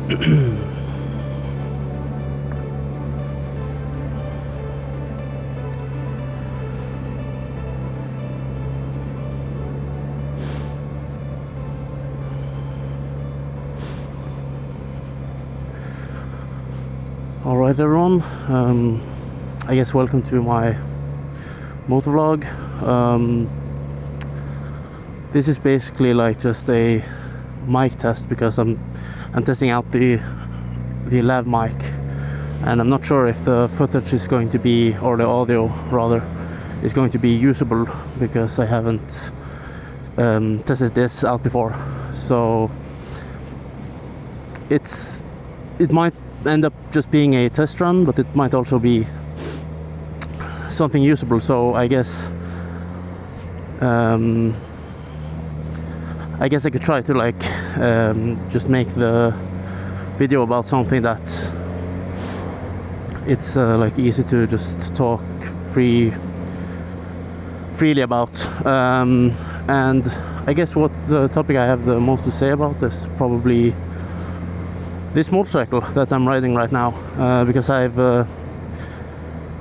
Alright everyone, I guess welcome to my motovlog. This is basically like just a mic test because I'm testing out the lav mic, and I'm not sure if the footage is going to be, or the audio rather, is going to be usable because I haven't tested this out before. So it might end up just being a test run, but it might also be something usable. So I guess I could try to like just make the video about something that it's like easy to just talk freely about, and I guess what the topic I have the most to say about is probably this motorcycle that I'm riding right now, because I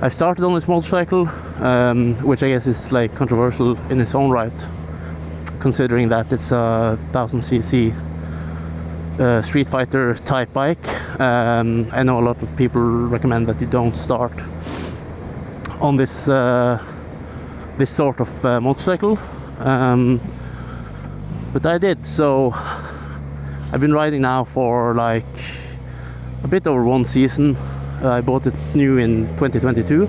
started on this motorcycle, which I guess is like controversial in its own right, considering that it's a 1000cc street fighter type bike. I know a lot of people recommend that you don't start on this sort of motorcycle, but I did. So I've been riding now for like a bit over 1 season. I bought it new in 2022,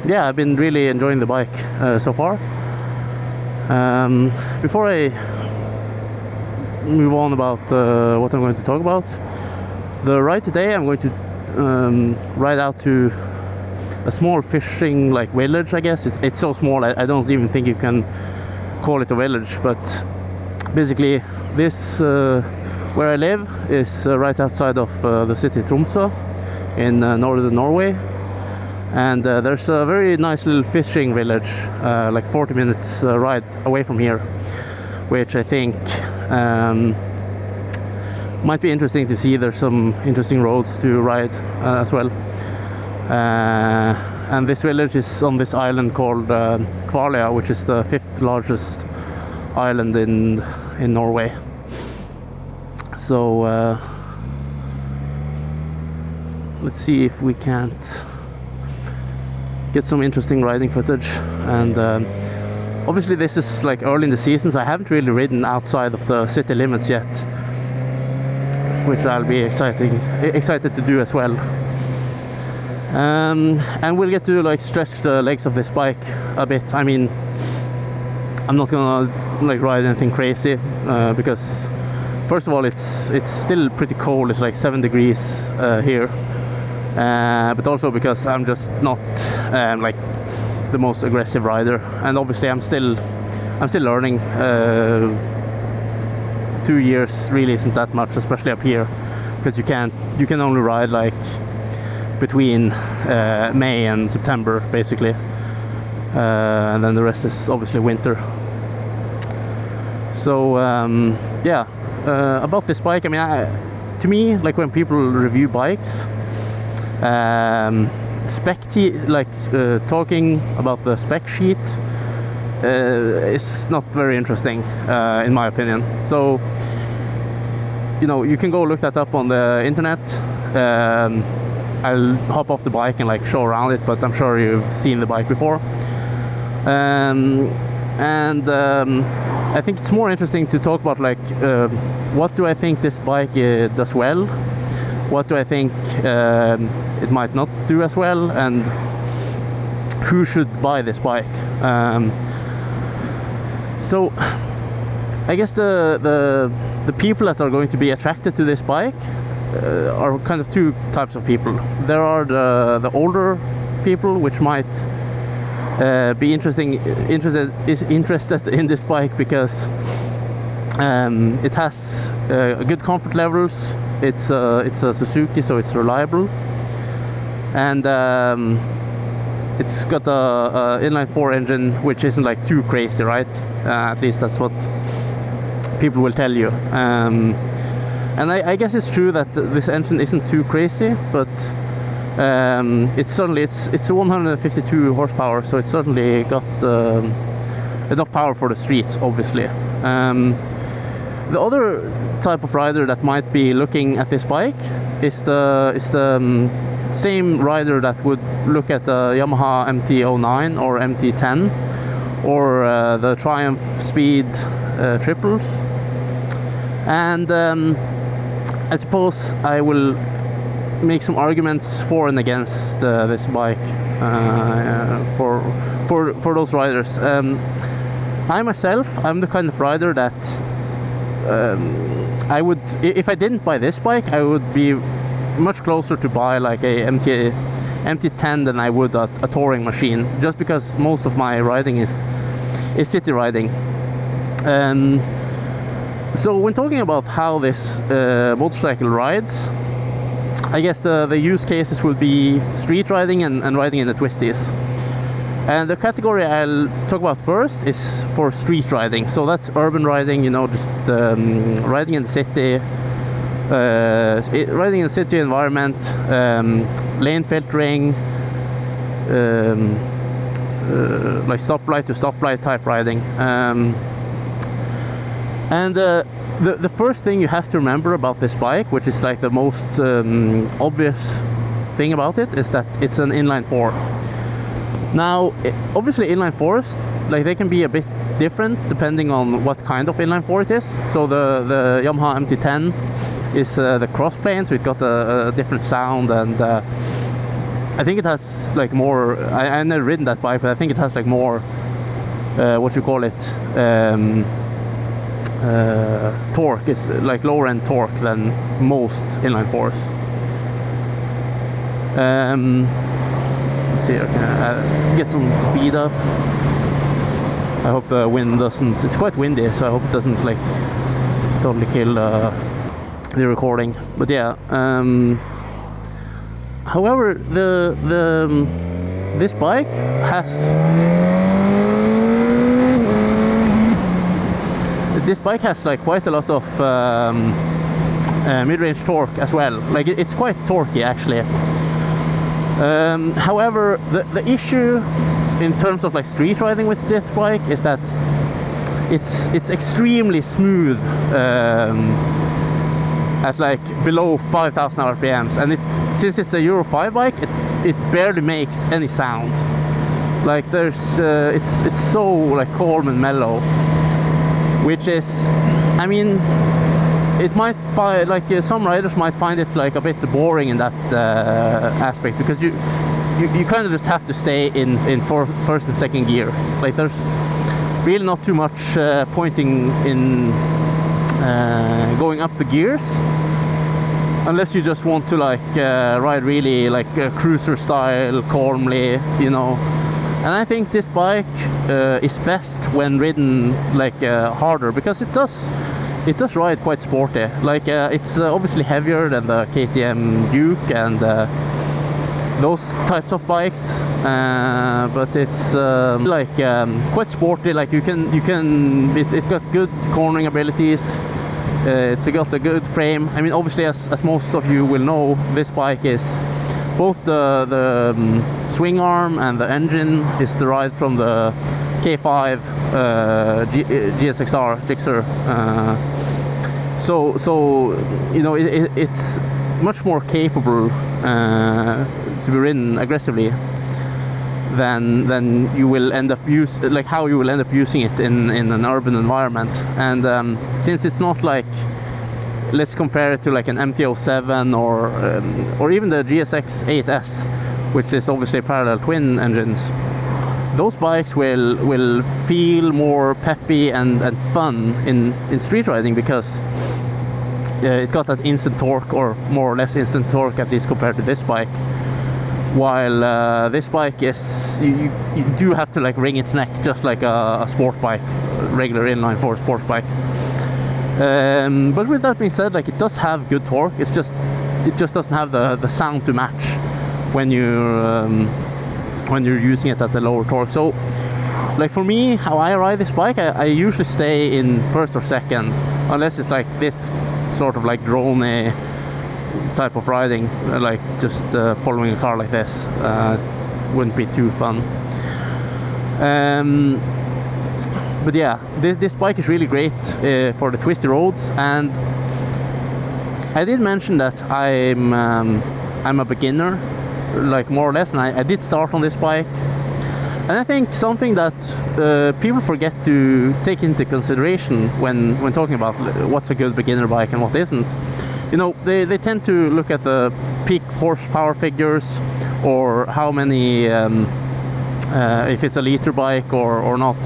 yeah, I've been really enjoying the bike so far. Before I move on about what I'm going to talk about, the ride today, I'm going to ride out to a small fishing like village, I guess. It's so small I don't even think you can call it a village, but basically this where I live is right outside of the city Tromsø in northern Norway, and there's a very nice little fishing village like 40 minutes ride away from here, which I think might be interesting to see. There's some interesting roads to ride as well. And this village is on this island called Kvaløyvågen, which is the 5th largest island in Norway. So let's see if we can't get some interesting riding footage. And obviously this is like early in the season, so I haven't really ridden outside of the city limits yet, which I'll be excited to do as well. And we'll get to like stretch the legs of this bike a bit. I mean, I'm not gonna like ride anything crazy because first of all it's still pretty cold. It's like 7 degrees here, but also because I'm just not like the most aggressive rider, and obviously I'm still learning. 2 years really isn't that much, especially up here, because you can only ride like between May and September basically, and then the rest is obviously winter. So yeah, about this bike, I mean, to me, like when people review bikes, talking about the spec sheet is not very interesting in my opinion. So you know, you can go look that up on the internet. I'll hop off the bike and like show around it, but I'm sure you've seen the bike before. I think it's more interesting to talk about like what do I think this bike does well, what do I think it might not do as well, and who should buy this bike. So I guess the people that are going to be attracted to this bike are kind of two types of people. There are the older people, which might be interested in this bike because it has good comfort levels. It's a Suzuki, so it's reliable, and it's got a inline 4 engine, which isn't like too crazy, right? At least that's what people will tell you. And I guess it's true that this engine isn't too crazy, but it's a 152 horsepower, so it's certainly got enough power for the streets, obviously. The other type of rider that might be looking at this bike is the same rider that would look at the Yamaha MT-09 or MT-10 or the Triumph Speed triples. And I suppose I will make some arguments for and against this bike for those riders. I myself, I'm the kind of rider that I would, if I didn't buy this bike, I would be much closer to buy like a MT-10 than I would a touring machine, just because most of my riding is city riding. So when talking about how this motorcycle rides, I guess the use cases will be street riding and riding in the twisties. And the category I'll talk about first is for street riding. So that's urban riding, you know, just riding in the city, riding in the city environment, lane filtering, like stoplight to stoplight type riding. And the first thing you have to remember about this bike, which is like the most obvious thing about it, is that it's an inline four. Now, obviously inline fours, like they can be a bit different depending on what kind of inline four it is. So the Yamaha MT-10 is the cross plane, so it got a different sound, and I think it has like more, I've never ridden that bike, but I think it has like more, what you call it, torque. It's like lower end torque than most inline fours. Let's see here, can I get some speed up? I hope the wind doesn't, it's quite windy, so I hope it doesn't like totally kill the recording. But yeah, however, this bike has like quite a lot of mid-range torque as well. Like it's quite torquey actually. However, the issue in terms of like street riding with this bike is that it's extremely smooth at like below 5,000 RPMs, and since it's a Euro 5 bike, it barely makes any sound. Like there's it's so like calm and mellow, which is, I mean, it might find like some riders might find it like a bit boring in that aspect, because you kind of just have to stay in first and second gear. Like there's really not too much pointing in going up the gears, unless you just want to like ride really like cruiser style calmly, you know. And I think this bike is best when ridden like harder, because it does ride quite sporty. Like it's obviously heavier than the KTM Duke and those types of bikes, but it's like quite sporty. Like it's got good cornering abilities. It's got a good frame. I mean, obviously, as most of you will know, this bike is both the swing arm and the engine is derived from the K5 GSX-R Gixxer. So you know, it's much more capable to be ridden aggressively than you will end up how you will end up using it in an urban environment. And since it's not like, let's compare it to like an MT-07 or even the GSX-S, which is obviously parallel twin engines. Those bikes will feel more peppy and fun in street riding, because it got that instant torque, or more or less instant torque, at least compared to this bike. While this bike is, you do have to like wring its neck, just like a sport bike, regular inline four sport bike. But with that being said, like it does have good torque. It just doesn't have the sound to match when you're using it at the lower torque. So like for me, how I ride this bike, I usually stay in first or second, unless it's like this sort of like drone type of riding, like just following a car like this. Wouldn't be too fun. But yeah, this bike is really great for the twisty roads, and I did mention that I'm a beginner, like more or less, and I did start on this bike. And I think something that people forget to take into consideration when talking about what's a good beginner bike and what isn't. You know, they tend to look at the peak horsepower figures, or how many, if it's a liter bike or not,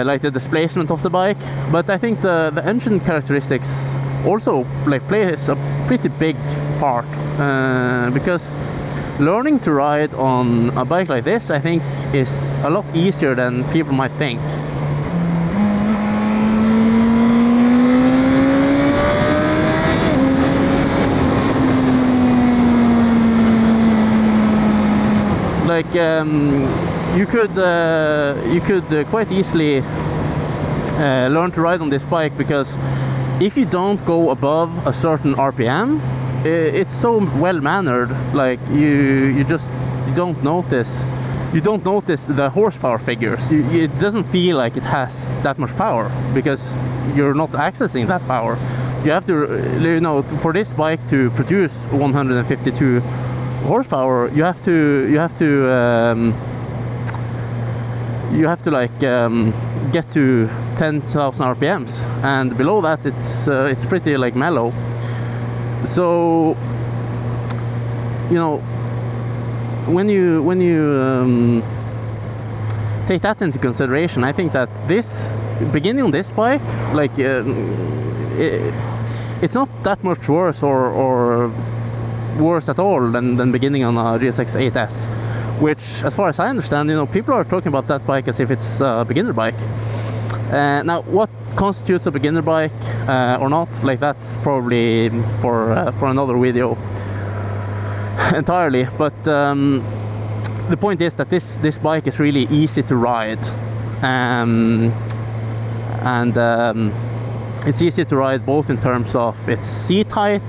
like the displacement of the bike. But I think the engine characteristics also like plays a pretty big part, because learning to ride on a bike like this, I think, is a lot easier than people might think. Like you could quite easily learn to ride on this bike, because if you don't go above a certain RPM, it's so well mannered. Like you don't notice the horsepower figures. It doesn't feel like it has that much power, because you're not accessing that power. You have to, you know, for this bike to produce 152 horsepower, you have to like get to 10,000 RPMs, and below that it's pretty like mellow. So, you know, when you take that into consideration, I think that this beginning on this bike, like it's not that much worse or worse at all than beginning on a GSX-S, which, as far as I understand, you know, people are talking about that bike as if it's a beginner bike. Now, what constitutes a beginner bike or not, like that's probably for another video entirely. But the point is that this bike is really easy to ride, and it's easy to ride both in terms of its seat height.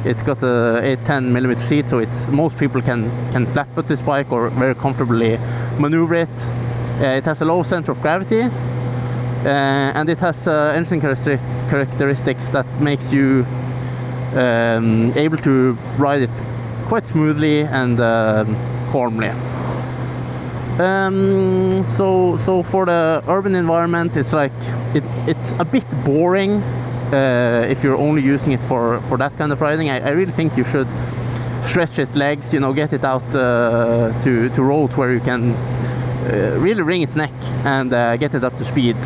It's got a 810mm seat, so most people can flat foot this bike or very comfortably maneuver it. It has a low center of gravity, and it has engine characteristics that makes you able to ride it quite smoothly and calmly. So for the urban environment, it's like it's a bit boring if you're only using it for that kind of riding. I really think you should stretch its legs, you know, get it out to roads where you can really wring its neck and get it up to speed.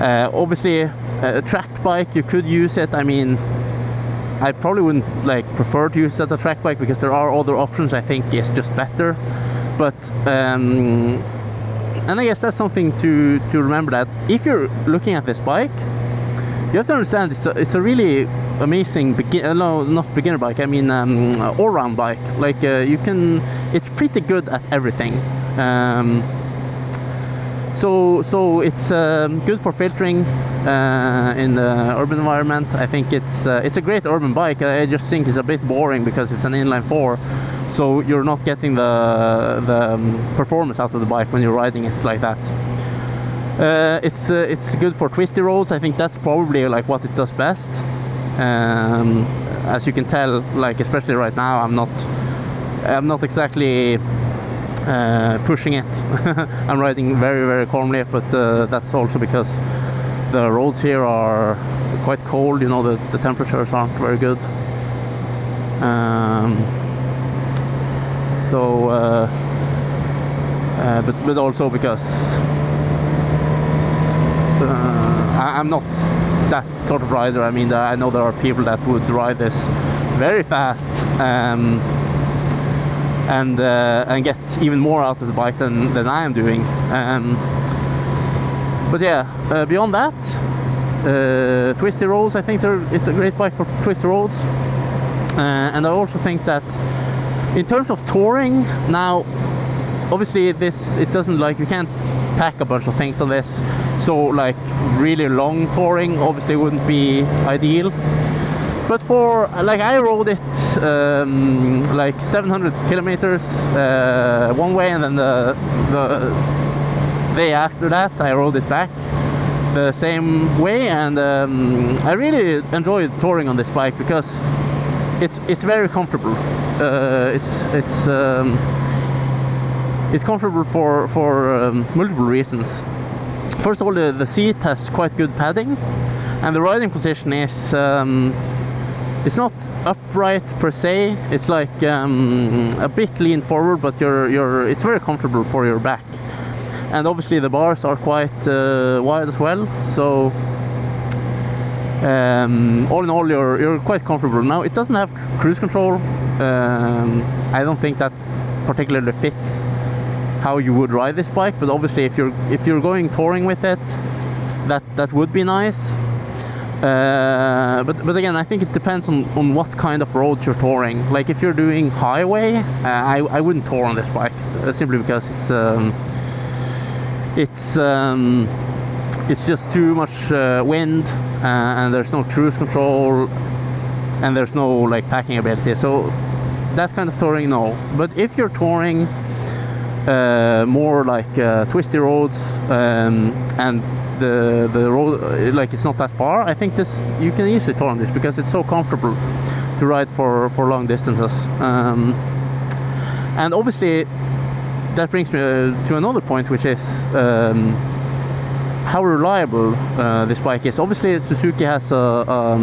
Obviously, a track bike, you could use it. I mean, I probably wouldn't like prefer to use it as a track bike, because there are other options I think is just better. But and I guess that's something to remember, that if you're looking at this bike, you have to understand it's a really amazing not beginner bike, I mean all-round bike. Like it's pretty good at everything. So it's good for filtering in the urban environment. I think it's a great urban bike. I just think it's a bit boring because it's an inline 4, so you're not getting the performance out of the bike when you're riding it like that. It's good for twisty roads. I think that's probably like what it does best. As you can tell, like especially right now, I'm not exactly pushing it. I'm riding very, very calmly, but that's also because the roads here are quite cold. You know, the temperatures aren't very good. But also because I'm not that sort of rider. I mean, I know there are people that would ride this very fast and get even more out of the bike than I am doing. But yeah, beyond that, twisty roads, I think it's a great bike for twisty roads. And I also think that in terms of touring, now obviously it doesn't, like, you can't pack a bunch of things on this, so like really long touring obviously wouldn't be ideal. But for, like, I rode it like 700 kilometers one way, and then the day after that I rode it back the same way, and I really enjoyed touring on this bike because it's very comfortable. It's comfortable for multiple reasons. First of all, the seat has quite good padding, and the riding position is it's not upright per se. It's like a bit leaned forward, but it's very comfortable for your back. And obviously the bars are quite wide as well, so all in all you're quite comfortable. Now, it doesn't have cruise control. I don't think that particularly fits how you would ride this bike, but obviously if you're going touring with it, that would be nice. But again, I think it depends on what kind of roads you're touring. Like if you're doing highway, I wouldn't tour on this bike, simply because it's just too much wind, and there's no cruise control, and there's no like packing ability. So that kind of touring, no. But if you're touring more like twisty roads, and the road, like, it's not that far, I think you can easily tour on this because it's so comfortable to ride for long distances. And obviously that brings me to another point, which is how reliable this bike is. Obviously Suzuki has a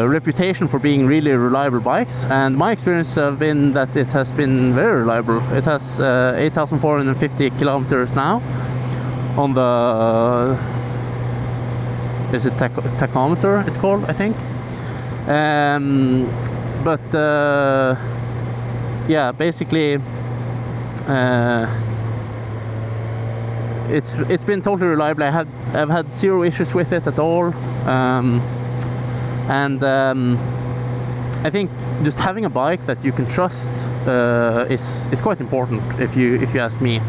reputation for being really reliable bikes, and my experience have been that it has been very reliable. It has 8,450 kilometers now on the, is it tachometer it's called, I think. But yeah, basically it's been totally reliable. I've had zero issues with it at all. And I think just having a bike that you can trust is quite important, if you ask me.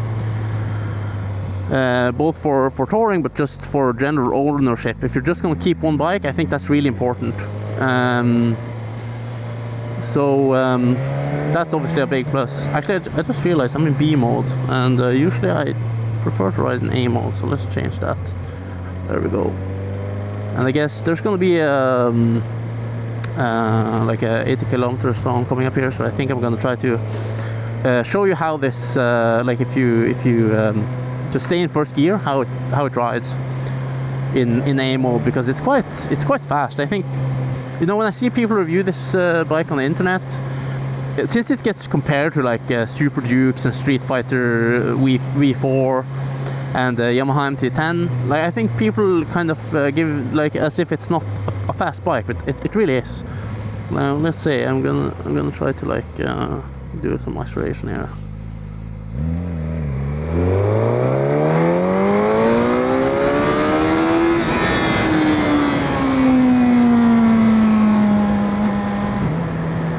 Both for touring, but just for general ownership. If you're just going to keep one bike, I think that's really important. So that's obviously a big plus. Actually, I just realized I'm in B mode, and usually I prefer to ride in A mode, so let's change that. There we go. And I guess there's going to be like a 80 kilometer zone coming up here, so I think I'm going to try to show you how this, like if you just stay in first gear, how it rides in A mode, because it's quite fast. I think, you know, when I see people review this bike on the internet, since it gets compared to like Super Dukes and Street Fighter V4 and Yamaha MT-10, like, I think people kind of give, like, as if it's not a fast bike, but it really is. Now let's say I'm gonna try to like do some acceleration here.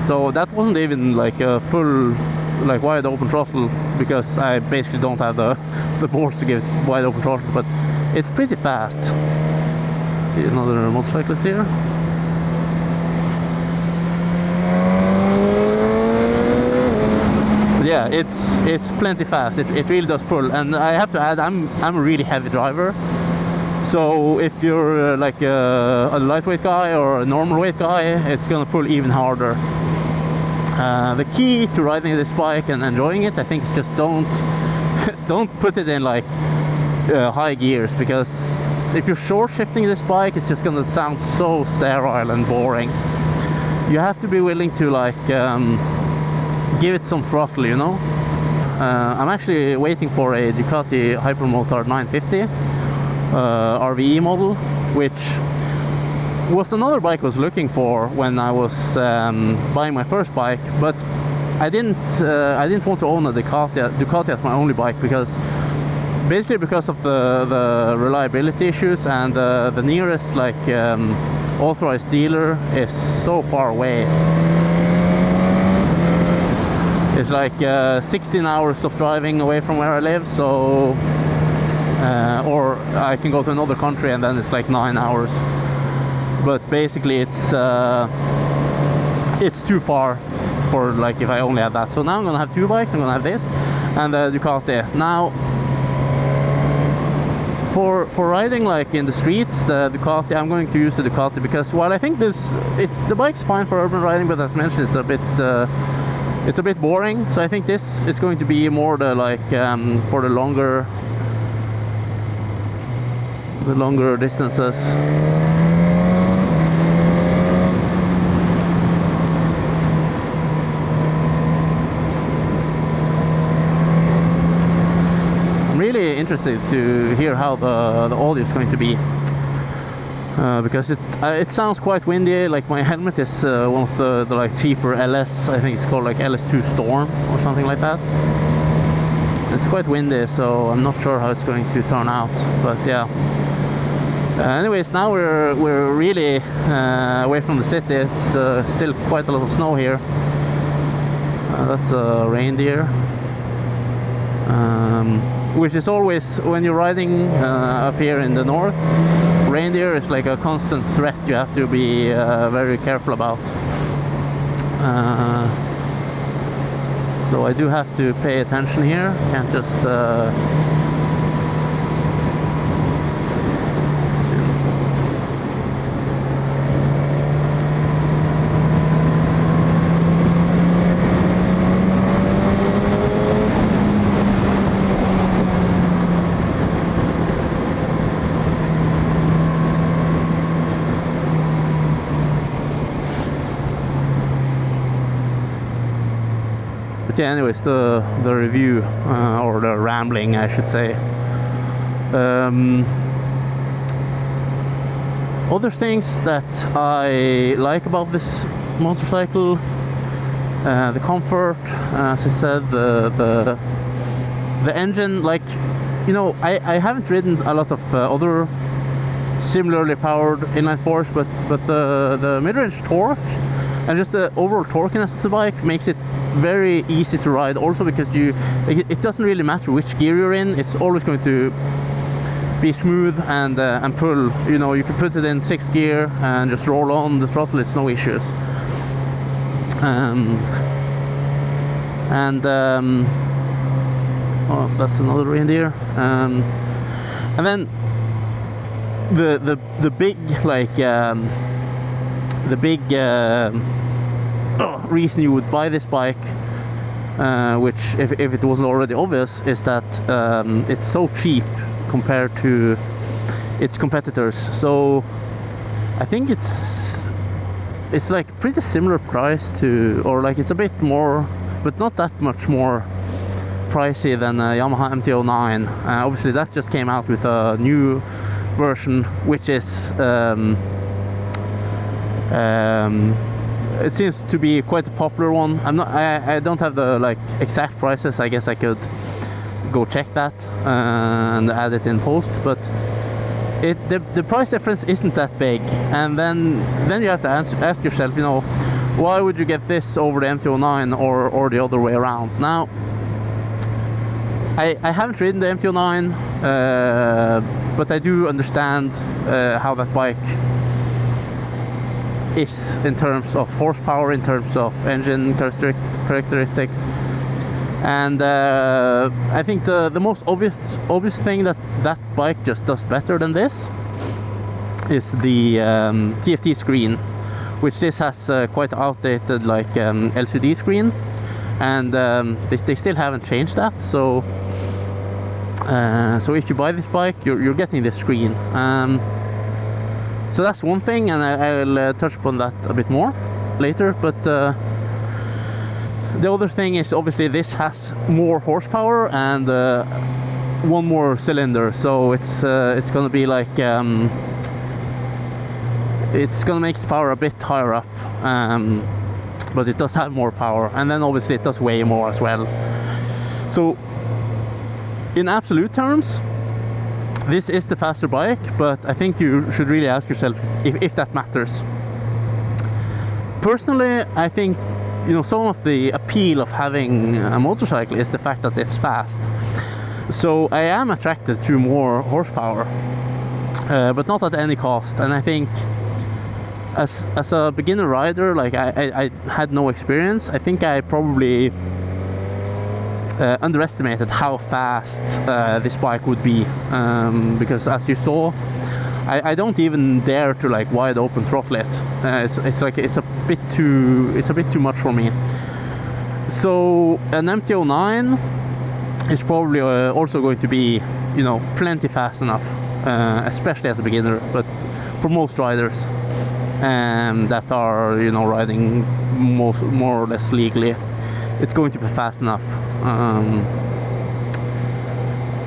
So that wasn't even like a full, like, wide open throttle, because I basically don't have the balls to give it wide open throttle, but it's pretty fast. See another motorcyclist here. But yeah, it's plenty fast. It really does pull, and I have to add, I'm a really heavy driver. So if you're like a lightweight guy or a normal weight guy, it's gonna pull even harder. The key to riding this bike and enjoying it, I think, is just don't put it in like high gears, because if you're short shifting this bike, it's just gonna sound so sterile and boring. You have to be willing to like give it some throttle, you know. I'm actually waiting for a Ducati Hypermotard 950 RVE model, which was another bike I was looking for when I was buying my first bike, but I didn't want to own a Ducati as my only bike, because basically because of the reliability issues, and the nearest like authorized dealer is so far away. It's like 16 hours of driving away from where I live, so or I can go to another country and then it's like 9 hours. But basically it's too far for like if I only had that. So now I'm gonna have two bikes. I'm gonna have this and the Ducati. Now for riding like in the streets, the Ducati, I'm going to use the Ducati because while I think the bike's fine for urban riding, but as mentioned, it's a bit boring. So I think this is going to be more the like for the longer distances. Really interested to hear how the audio is going to be because it sounds quite windy. Like my helmet is one of the like cheaper LS, I think it's called like LS2 Storm or something like that. It's quite windy, so I'm not sure how it's going to turn out, but yeah. Anyways, now we're really away from the city. It's still quite a lot of snow here. That's a reindeer. Which is always, when you're riding up here in the north, reindeer is like a constant threat you have to be very careful about. So I do have to pay attention here, can't just yeah, anyways, the review or the rambling, I should say. Other things that I like about this motorcycle, the comfort, as I said, the engine. Like, you know, I haven't ridden a lot of other similarly powered inline fours, but the mid-range torque and just the overall torquiness of the bike makes it very easy to ride, also because it doesn't really matter which gear you're in, it's always going to be smooth and pull. You know, you can put it in 6th gear and just roll on the throttle, it's no issues. Oh, that's another reindeer. And then the big like the big reason you would buy this bike, which if it wasn't already obvious, is that it's so cheap compared to its competitors. So I think it's like pretty similar price to, or like it's a bit more, but not that much more pricey than a Yamaha MT-09. Obviously that just came out with a new version, which is it seems to be quite a popular one. I don't have the like exact prices. I guess I could go check that and add it in post, but the price difference isn't that big. And then you have to ask yourself, you know, why would you get this over the MT-09 or the other way around? Now, I haven't ridden the MT-09, but I do understand how that bike is in terms of horsepower, in terms of engine characteristics, and I think the most obvious thing that bike just does better than this is the TFT screen, which this has quite outdated like LCD screen, and they still haven't changed that. So if you buy this bike, you're getting this screen. So that's one thing, and I'll touch upon that a bit more later. But the other thing is obviously this has more horsepower and one more cylinder, so it's gonna be like it's gonna make its power a bit higher up, but it does have more power, and then obviously it does weigh more as well. So in absolute terms, this is the faster bike, but I think you should really ask yourself if that matters. Personally, I think you know, some of the appeal of having a motorcycle is the fact that it's fast. So I am attracted to more horsepower, but not at any cost. And I think as a beginner rider, like I had no experience, I think I probably underestimated how fast this bike would be, because as you saw, I don't even dare to like wide open throttle it. It's a bit too much for me. So an MT-09 is probably also going to be, you know, plenty fast enough, especially as a beginner, but for most riders that are, you know, riding more or less legally, it's going to be fast enough.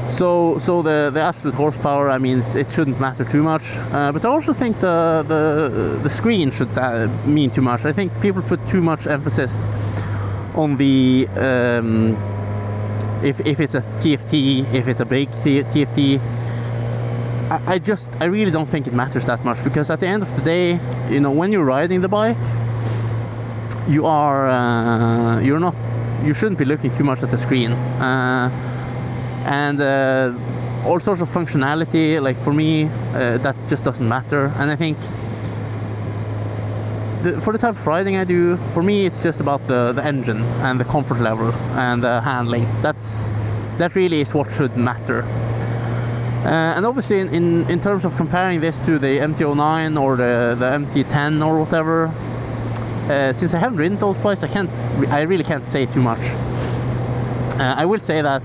So the absolute horsepower, I mean, it shouldn't matter too much, but I also think the screen should mean too much. I think people put too much emphasis on the if it's a TFT, if it's a big TFT. I really don't think it matters that much, because at the end of the day, you know, when you're riding the bike, you shouldn't be looking too much at the screen, and all sorts of functionality, like for me, that just doesn't matter. And I think for the type of riding I do, for me it's just about the engine and the comfort level and the handling. That really is what should matter. And obviously in terms of comparing this to the MT-09 or the MT-10 or whatever, since I haven't ridden those bikes, I really can't say too much. I will say that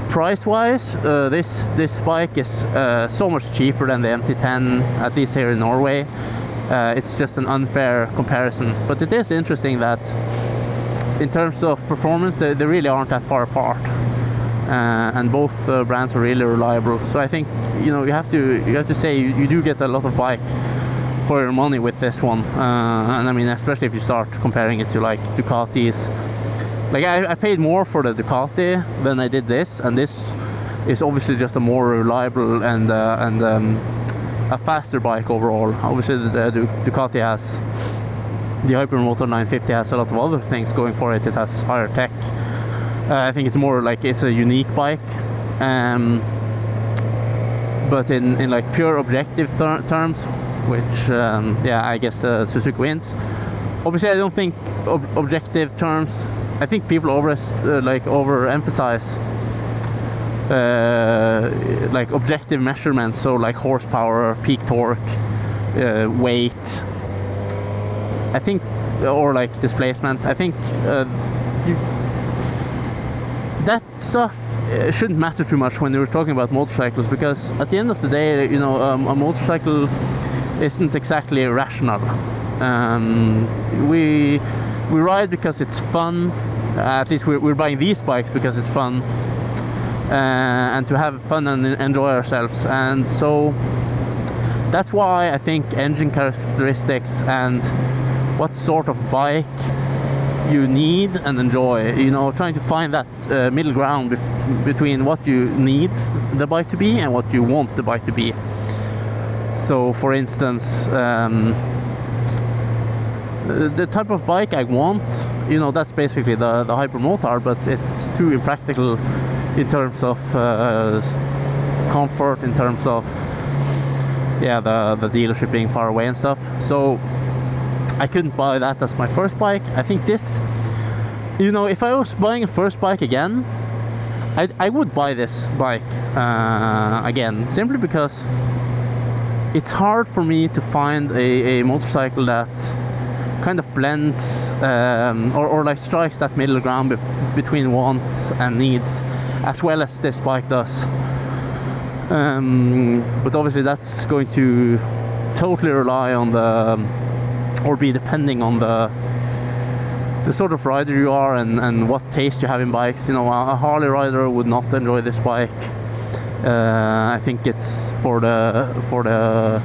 price-wise, this bike is so much cheaper than the MT-10, at least here in Norway. It's just an unfair comparison, but it is interesting that in terms of performance, they really aren't that far apart, and both brands are really reliable. So I think, you know, you have to say you do get a lot of bike for your money with this one, and I mean, especially if you start comparing it to like Ducatis. Like I paid more for the Ducati than I did this, and this is obviously just a more reliable and a faster bike overall. Obviously the Ducati has, the Hypermotor 950 has a lot of other things going for it. It has higher tech. I think it's more like it's a unique bike, but in like pure objective terms, which yeah, I guess Suzuki wins. Obviously I don't think objective terms, I think people overemphasize like objective measurements, so like horsepower, peak torque, weight, I think, or like displacement. I think that stuff shouldn't matter too much when you're talking about motorcycles, because at the end of the day, you know, a motorcycle isn't exactly rational. We ride because it's fun. At least we're buying these bikes because it's fun, and to have fun and enjoy ourselves. And so that's why I think engine characteristics and what sort of bike you need and enjoy, you know, trying to find that middle ground between what you need the bike to be and what you want the bike to be. So for instance, the type of bike I want, you know, that's basically the Hypermotor, but it's too impractical in terms of comfort, in terms of, yeah, the dealership being far away and stuff. So I couldn't buy that as my first bike. I think this, you know, if I was buying a first bike again, I would buy this bike again, simply because it's hard for me to find a motorcycle that kind of blends or like strikes that middle ground between wants and needs as well as this bike does. But obviously that's going to totally rely on or be depending on the sort of rider you are and what taste you have in bikes. You know, a Harley rider would not enjoy this bike. I think it's for the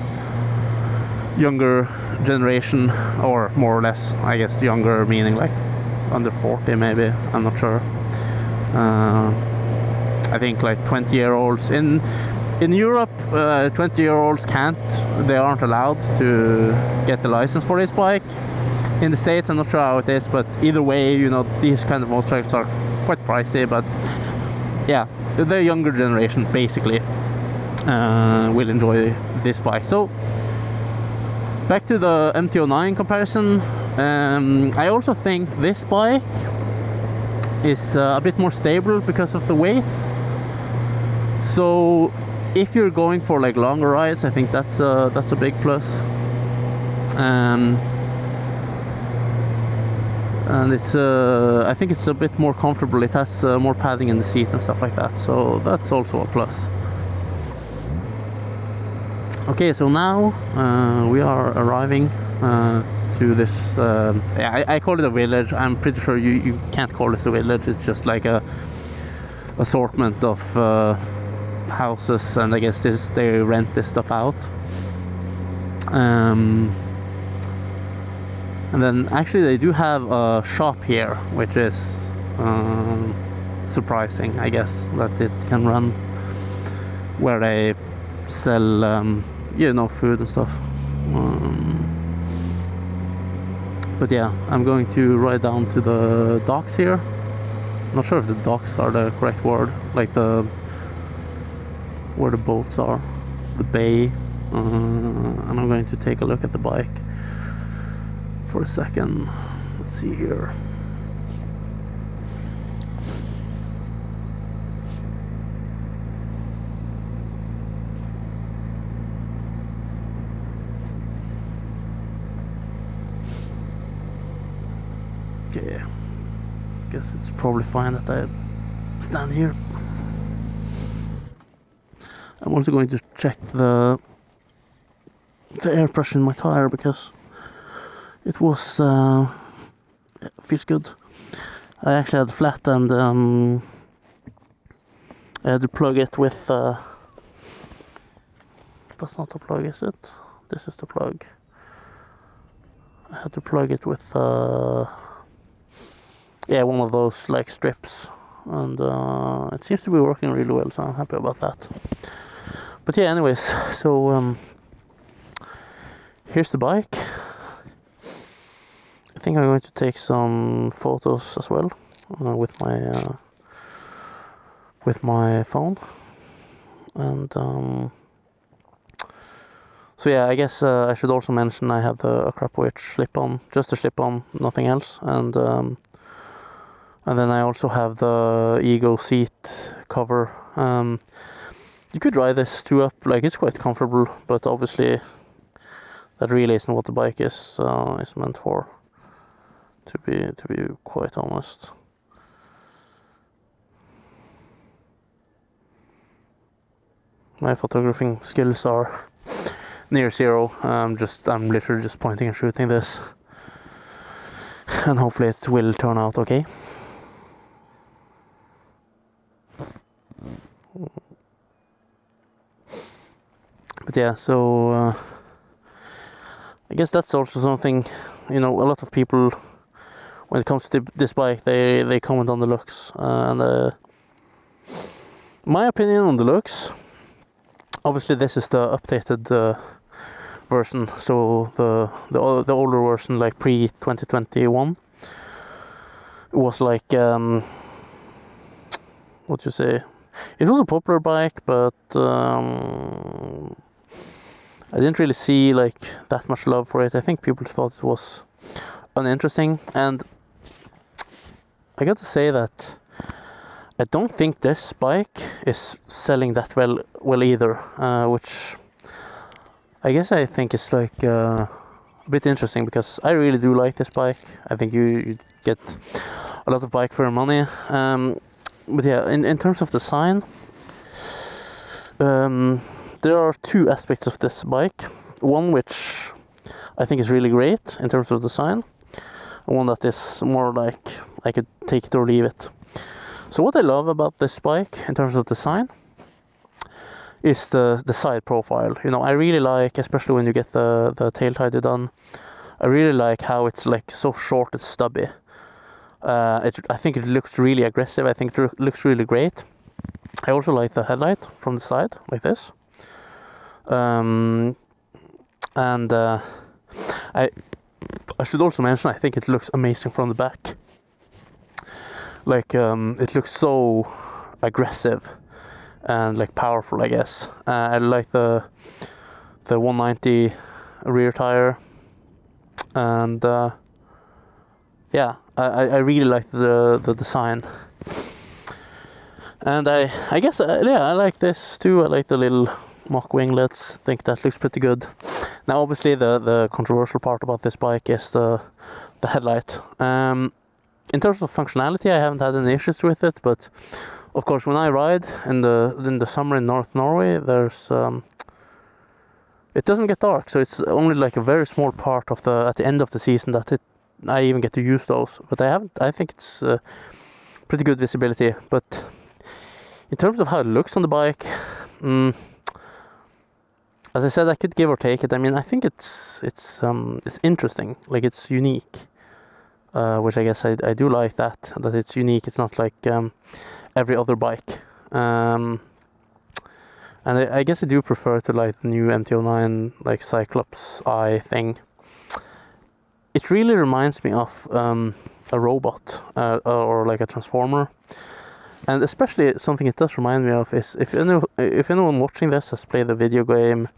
younger generation, or more or less, I guess, younger meaning like under 40 maybe, I'm not sure. I think like 20-year-olds in Europe, 20-year-olds they aren't allowed to get the license for this bike. In the States, I'm not sure how it is, but either way, you know, these kind of motorcycles are quite pricey, but yeah, the younger generation basically will enjoy this bike. So back to the MT-09 comparison, I also think this bike is a bit more stable because of the weight. So if you're going for like longer rides, I think that's a big plus. And it's I think it's a bit more comfortable. It has more padding in the seat and stuff like that, so that's also a plus. Okay, so now we are arriving to this, yeah, I call it a village. I'm pretty sure you can't call this a village. It's just like a assortment of houses, and I guess they rent this stuff out. And then actually they do have a shop here, which is surprising, I guess, that it can run, where they sell you know, food and stuff. But yeah, I'm going to ride down to the docks here. Not sure if the docks are the correct word, like where the boats are, the bay. And I'm going to take a look at the bike for a second. Let's see here. Okay, guess it's probably fine that I stand here. I'm also going to check the air pressure in my tire, because it was it feels good. I actually had flat, and I had to plug it with that's not the plug, is it? This is the plug. I had to plug it with yeah, one of those like strips, and it seems to be working really well, so I'm happy about that. But yeah, anyways, so here's the bike. I think I'm going to take some photos as well with my phone, and so yeah, I guess I should also mention I have the Kvaløyvågen slip-on, just a slip-on, nothing else, and then I also have the Ego seat cover. You could ride this two up, like it's quite comfortable, but obviously that really isn't what the bike is meant for. To be quite honest. My photographing skills are near zero. I'm literally just pointing and shooting this, and hopefully it will turn out okay. But yeah, so I guess that's also something, you know, a lot of people, when it comes to this bike, they comment on the looks, and my opinion on the looks, obviously this is the updated version, so the older version, like pre 2021, it was like what you say, it was a popular bike, but I didn't really see like that much love for it. I think people thought it was uninteresting, and I got to say that I don't think this bike is selling that well either, which I guess I think is like a bit interesting, because I really do like this bike. I think you get a lot of bike for your money. But yeah, in terms of design, there are two aspects of this bike. One which I think is really great in terms of design, and one that is more like I could take it or leave it. So what I love about this bike in terms of design is the side profile. You know, I really like, especially when you get the tail tidy done, I really like how it's like so short and stubby. I think it looks really aggressive. I think it looks really great. I also like the headlight from the side, like this. And I I should also mention, I think it looks amazing from the back. Like, it looks so aggressive and like powerful, I guess. I like the 190 rear tire, and yeah, I really like the design. And I guess yeah, I like this too. I like the little mock winglets. Think that looks pretty good. Now, obviously, the controversial part about this bike is the headlight. In terms of functionality, I haven't had any issues with it, but of course, when I ride in the summer in North Norway, there's it doesn't get dark, so it's only like a very small part of at the end of the season that I even get to use those. But I think it's pretty good visibility. But in terms of how it looks on the bike, as I said, I could give or take it. I mean, I think it's interesting, like it's unique, which I guess I do like that it's unique. It's not like every other bike, and I guess I do prefer to like the new MT-09 like Cyclops Eye thing. It really reminds me of a robot or like a transformer. And especially something it does remind me of is if anyone watching this has played the video game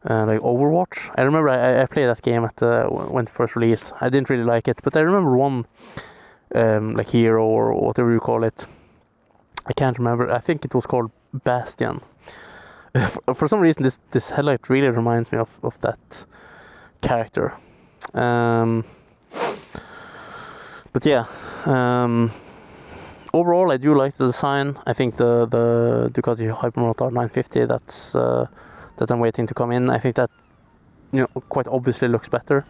like Overwatch. I remember I played that game when it first released. I didn't really like it, but I remember one like hero or whatever you call it. I can't remember. I think it was called Bastion. For some reason, this headlight really reminds me of that character. But yeah. Overall, I do like the design. I think the Ducati Hypermoto R950 that I'm waiting to come in, I think that, you know, quite obviously looks better.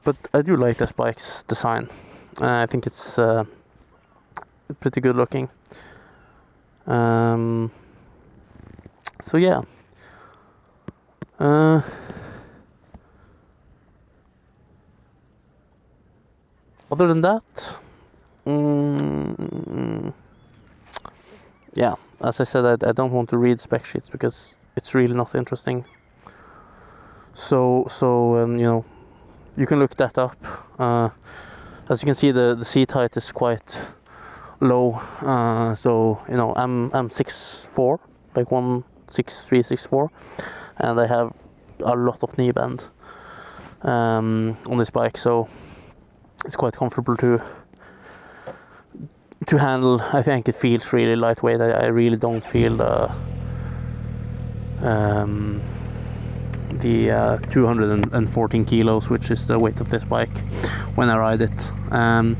But I do like this bike's design. I think it's pretty good looking. So yeah. Other than that, yeah, as I said, I don't want to read spec sheets because it's really not interesting. So you know, you can look that up. As you can see, the seat height is quite low. So you know, I'm 6'4", like 163, 6'4", and I have a lot of knee bend on this bike, so it's quite comfortable to handle. I think it feels really lightweight. I really don't feel the 214 kilos, which is the weight of this bike, when I ride it. And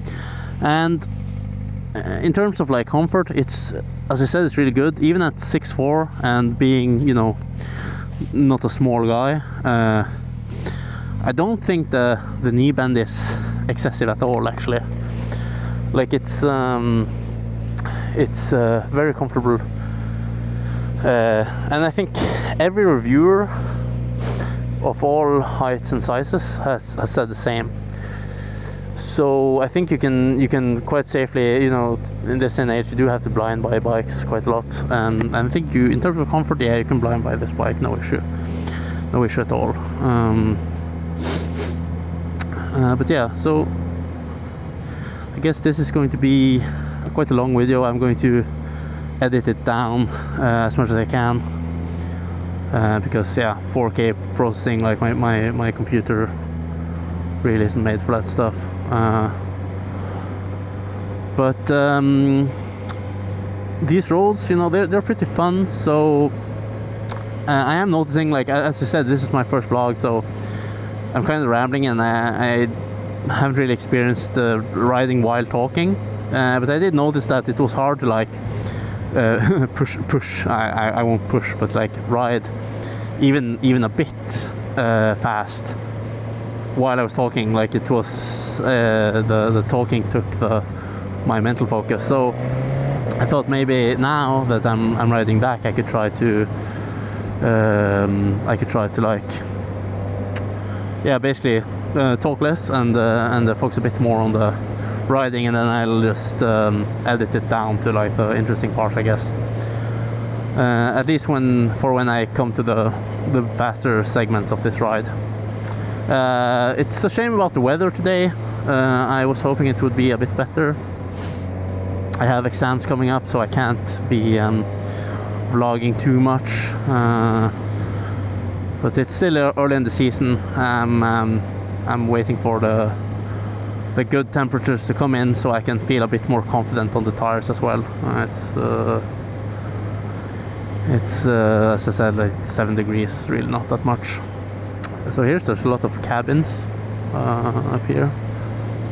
in terms of like comfort, it's, as I said, it's really good. Even at 6'4" and being, you know, not a small guy, I don't think the knee bend is excessive at all, actually. Like it's very comfortable, and I think every reviewer of all heights and sizes has said the same. So I think you can quite safely, you know, in this day and age, you do have to blind buy bikes quite a lot, and I think in terms of comfort, yeah, you can blind buy this bike, no issue at all. But yeah, so I guess this is going to be quite a long video. I'm going to edit it down as much as I can, because yeah, 4K processing, like my computer really isn't made for that stuff. But these roads, you know, they're pretty fun. So I am noticing, like, as you said, this is my first vlog, so I'm kind of rambling, and I haven't really experienced riding while talking, but I did notice that it was hard to like push. I won't push, but like ride even a bit fast while I was talking. Like it was the talking took my mental focus. So I thought maybe now that I'm riding back, I could try to like, yeah, basically talk less and focus a bit more on the riding, and then I'll just edit it down to like the interesting part, I guess. At least when I come to the faster segments of this ride. It's a shame about the weather today. I was hoping it would be a bit better. I have exams coming up, so I can't be vlogging too much. But it's still early in the season. I'm waiting for the good temperatures to come in, so I can feel a bit more confident on the tires as well. It's as I said, like 7 degrees, really not that much. So there's a lot of cabins up here,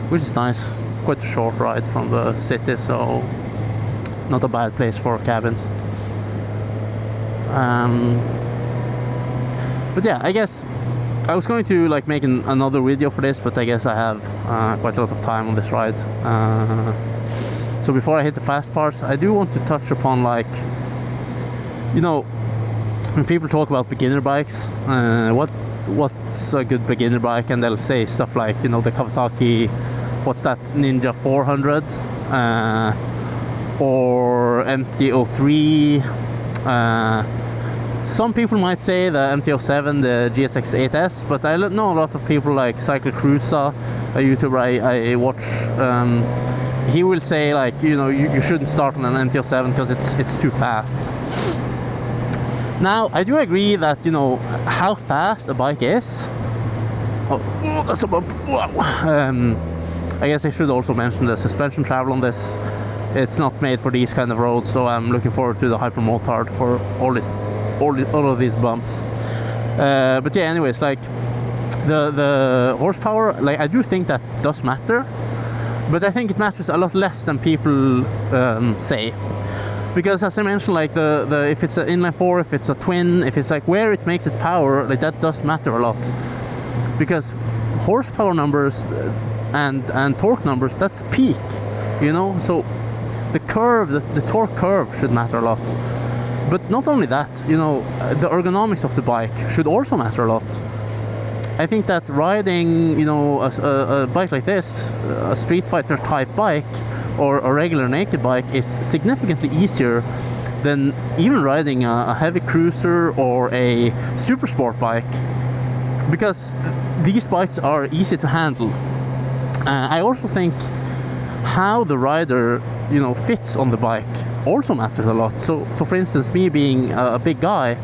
which is nice. Quite a short ride from the city, so not a bad place for cabins. But yeah, I guess I was going to like make another video for this, but I guess I have quite a lot of time on this ride. So before I hit the fast parts, I do want to touch upon, like, you know, when people talk about beginner bikes, what's a good beginner bike, and they'll say stuff like, you know, the Kawasaki, what's that, Ninja 400, or MT-03. Some people might say the MT-07, the GSX-S, but I know a lot of people like Cycle Cruiser, a YouTuber I watch. He will say, like, you know, you shouldn't start on an MT-07 because it's too fast. Now, I do agree that, you know, how fast a bike is. Oh, that's a bump. Wow. I guess I should also mention the suspension travel on this. It's not made for these kind of roads, so I'm looking forward to the Hyper Motard for all of these bumps. But yeah, anyways, like the horsepower, like, I do think that does matter, but I think it matters a lot less than people say. Because as I mentioned, like if it's an inline 4, if it's a twin, if it's like where it makes its power, like that does matter a lot. Because horsepower numbers and torque numbers, that's peak, you know. So the curve, the torque curve should matter a lot. But not only that, you know, the ergonomics of the bike should also matter a lot. I think that riding, you know, a bike like this, a Street Fighter type bike, or a regular naked bike, is significantly easier than even riding a heavy cruiser or a super sport bike, because these bikes are easy to handle. I also think how the rider, you know, fits on the bike also matters a lot. So for instance, me being a big guy,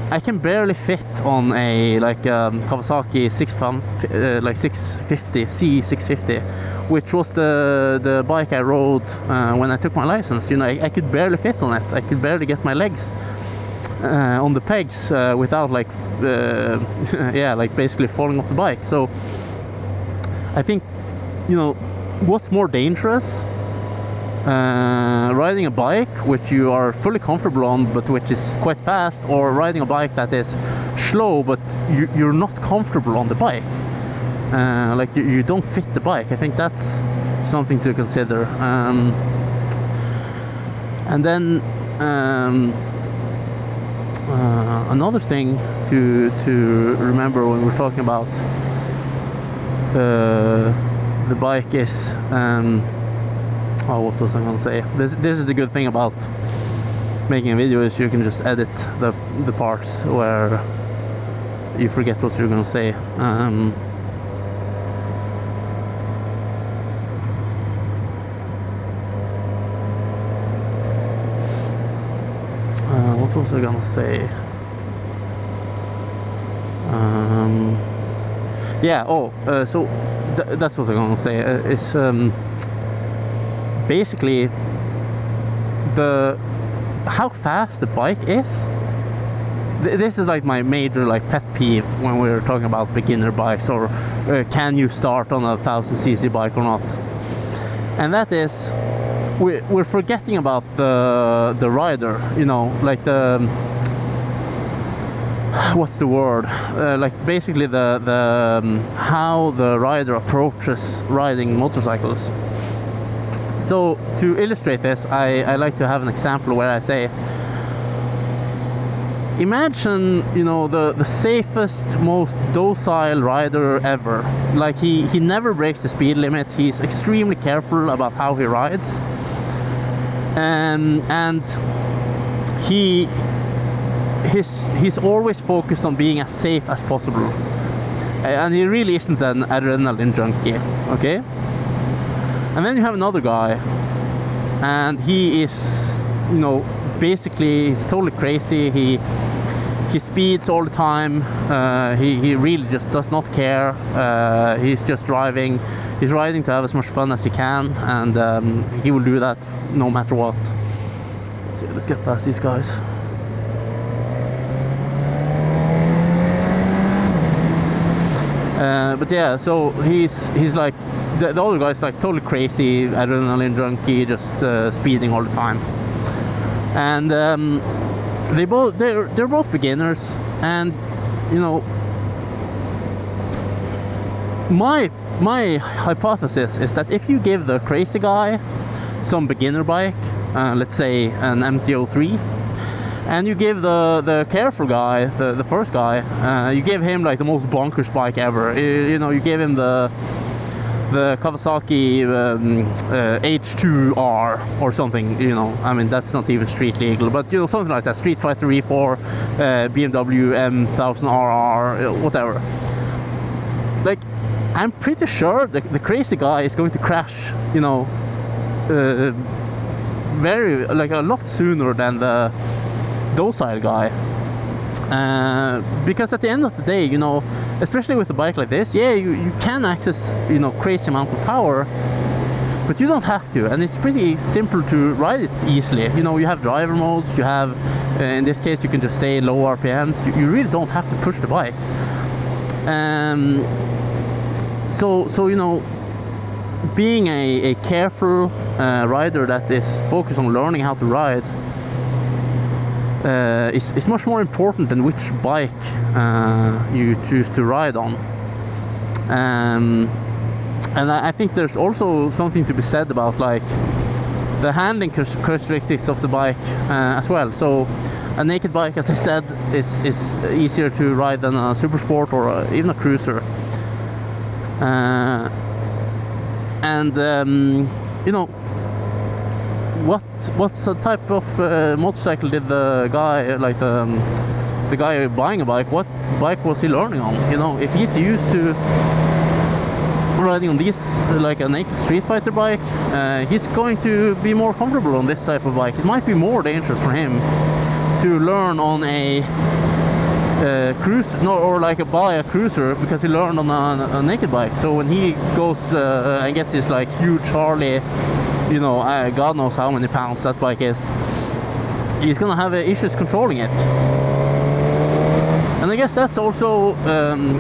I can barely fit on a Kawasaki 650 C650, which was the bike I rode when I took my license. You know, I could barely fit on it. I could barely get my legs on the pegs without like yeah, like basically falling off the bike. So I think, you know, what's more dangerous, riding a bike which you are fully comfortable on but which is quite fast, or riding a bike that is slow but you're not comfortable on the bike, like you don't fit the bike. I think that's something to consider. And then another thing to remember when we're talking about the bike is oh, what was I gonna say? This is the good thing about making a video, is you can just edit the parts where you forget what you're gonna say. What was I gonna say? Yeah. Oh, so that's what I'm gonna say. It's basically how fast the bike is. This is like my major like pet peeve when we're talking about beginner bikes, or can you start on a 1000cc bike or not? And that is, we're forgetting about the rider, you know, like what's the word, like basically the how the rider approaches riding motorcycles. So to illustrate this, I like to have an example where I say, imagine, you know, the safest, most docile rider ever. Like he never breaks the speed limit. He's extremely careful about how he rides, and he's always focused on being as safe as possible. And he really isn't an adrenaline junkie, okay? And then you have another guy, and he is, you know, basically he's totally crazy. He speeds all the time. He really just does not care. He's just driving. He's riding to have as much fun as he can, and he will do that no matter what. So let's get past these guys. But yeah, so he's like the other guy's like totally crazy, adrenaline junkie, just speeding all the time. And they're both beginners, and you know, my hypothesis is that if you give the crazy guy some beginner bike, let's say an MT-03, and you give the careful guy, the first guy, you give him like the most bonkers bike ever. You know, you give him the Kawasaki H2R or something, you know. I mean, that's not even street legal, but you know, something like that. Street Fighter E4, BMW M1000RR, whatever. Like, I'm pretty sure the crazy guy is going to crash, you know, very, like a lot sooner than the docile guy. Because at the end of the day, you know, especially with a bike like this, yeah, you can access, you know, crazy amounts of power, but you don't have to, and it's pretty simple to ride it easily. You know, you have driver modes, you have, in this case, you can just stay low RPMs. You really don't have to push the bike. So you know, being a careful rider that is focused on learning how to ride is much more important than which bike you choose to ride on. And I think there's also something to be said about like the handling characteristics of the bike as well. So a naked bike, as I said, is easier to ride than a super sport or even a cruiser. You know, what's the type of motorcycle did the guy, like the guy buying a bike, what bike was he learning on? You know, if he's used to riding on these, like a naked Street Fighter bike, he's going to be more comfortable on this type of bike. It might be more dangerous for him to learn on a cruise, no, or like buy a cruiser, because he learned on a naked bike. So when he goes and gets his like huge Harley, you know, God knows how many pounds that bike is, he's gonna have issues controlling it. And I guess that's also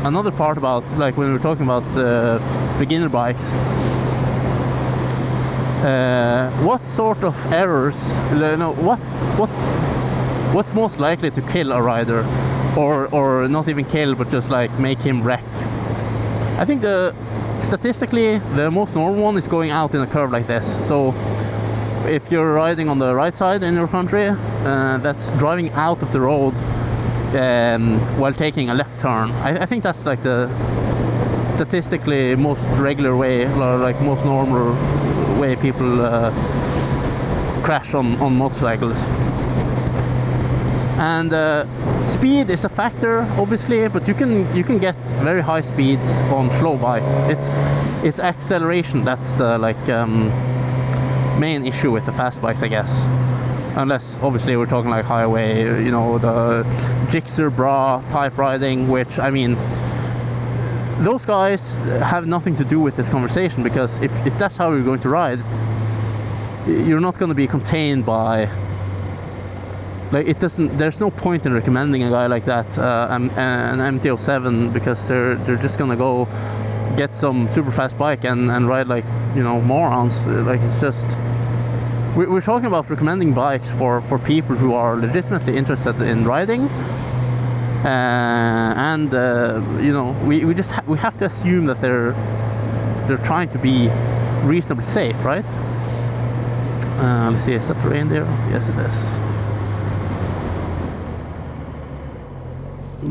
another part about, like, when we're talking about beginner bikes, what sort of errors, you know, what's most likely to kill a rider, or not even kill, but just like make him wreck? I think statistically the most normal one is going out in a curve like this. So if you're riding on the right side in your country, that's driving out of the road while taking a left turn. I think that's like the statistically most regular way, or like most normal way people crash on motorcycles. And speed is a factor, obviously, but you can get very high speeds on slow bikes. It's acceleration that's the like main issue with the fast bikes, I guess. Unless obviously we're talking like highway, you know, the Gixxer bra type riding, which, I mean, those guys have nothing to do with this conversation, because if that's how you're going to ride, you're not going to be contained by, like, it doesn't, there's no point in recommending a guy like that an MT-07, because they're just gonna go get some super fast bike and ride like, you know, morons. Like, it's just, we're talking about recommending bikes for people who are legitimately interested in riding, and you know, we have to assume that they're trying to be reasonably safe, right? Let's see, is that reindeer? Yes, it is.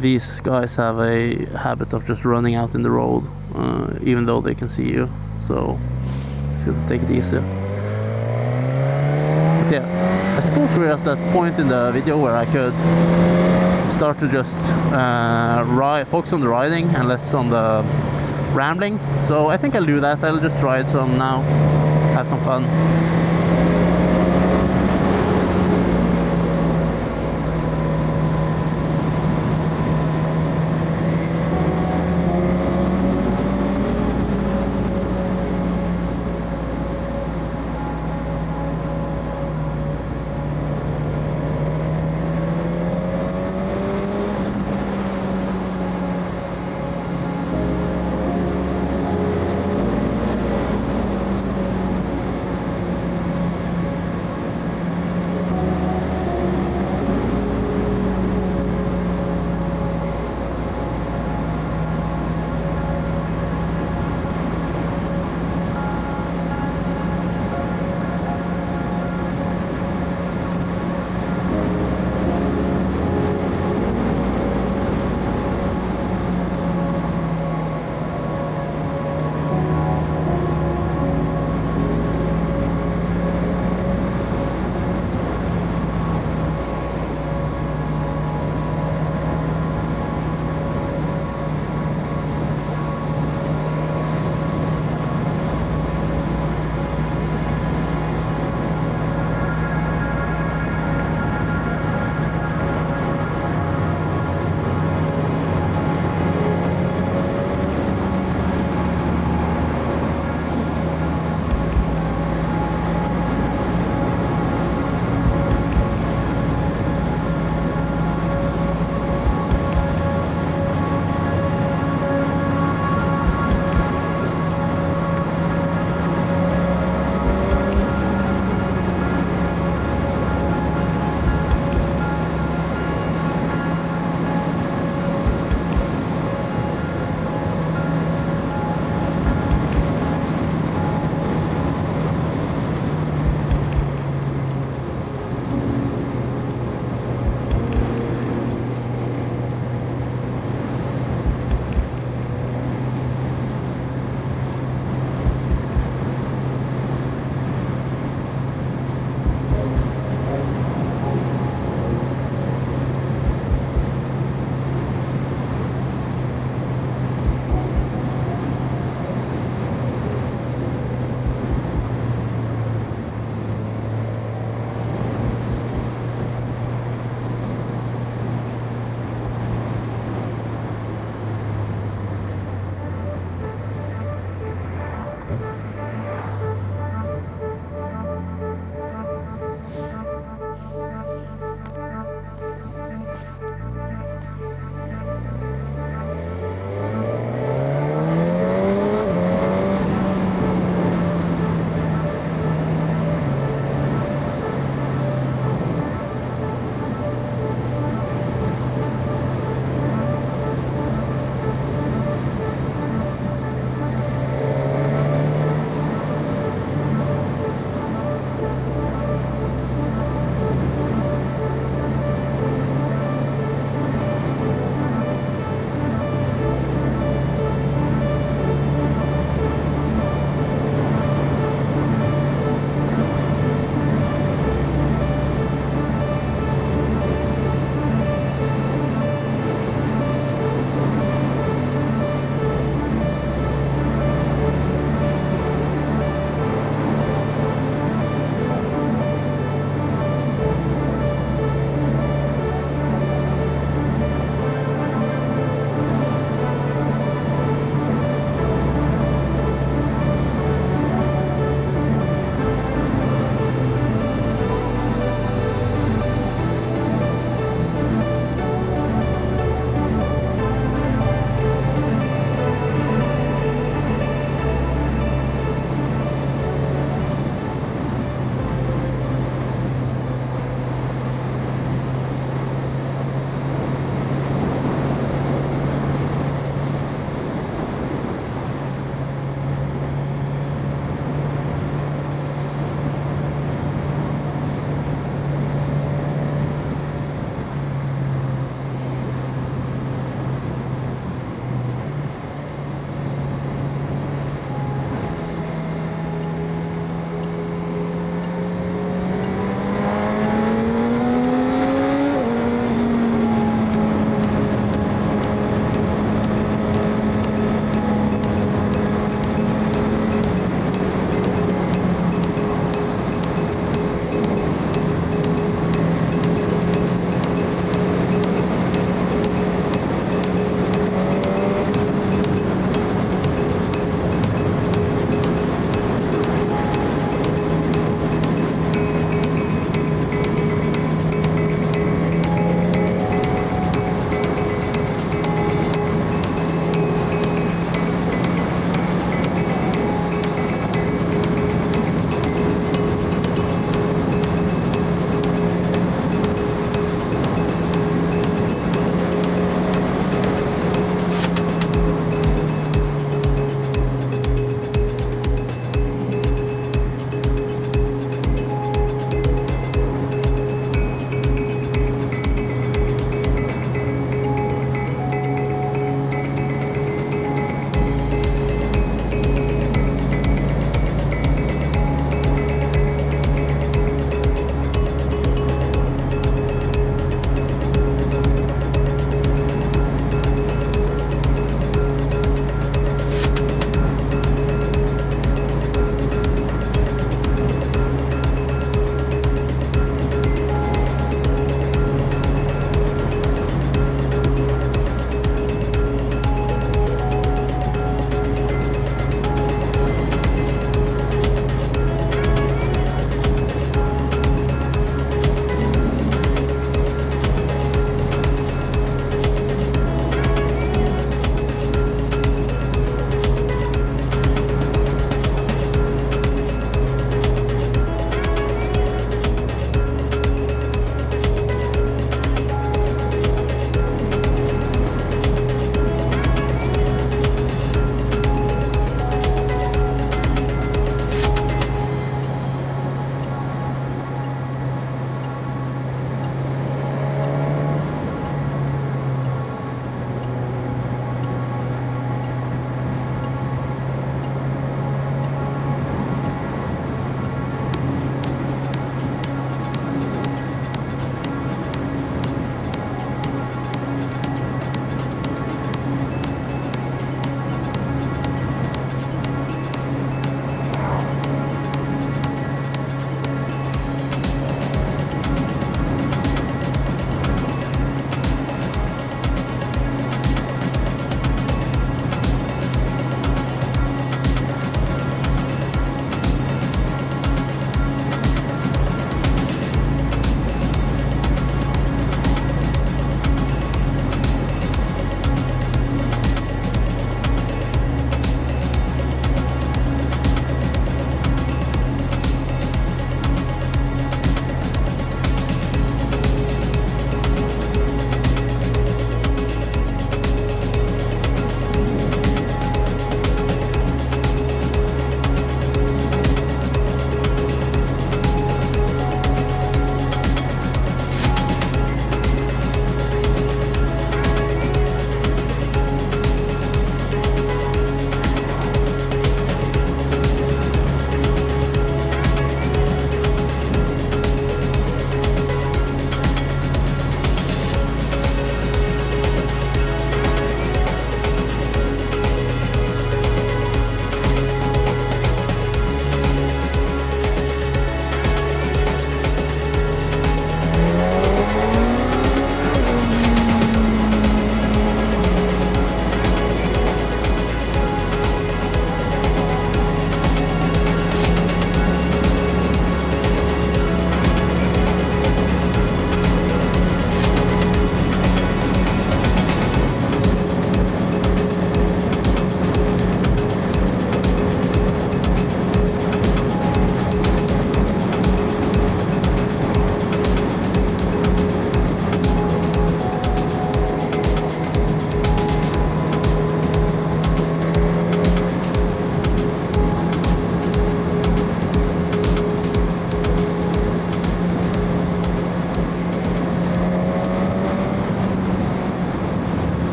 These guys have a habit of just running out in the road, even though they can see you, so just have to take it easy. But yeah, I suppose we're at that point in the video where I could start to just focus on the riding and less on the rambling. So I think I'll do that. I'll just ride some now, have some fun.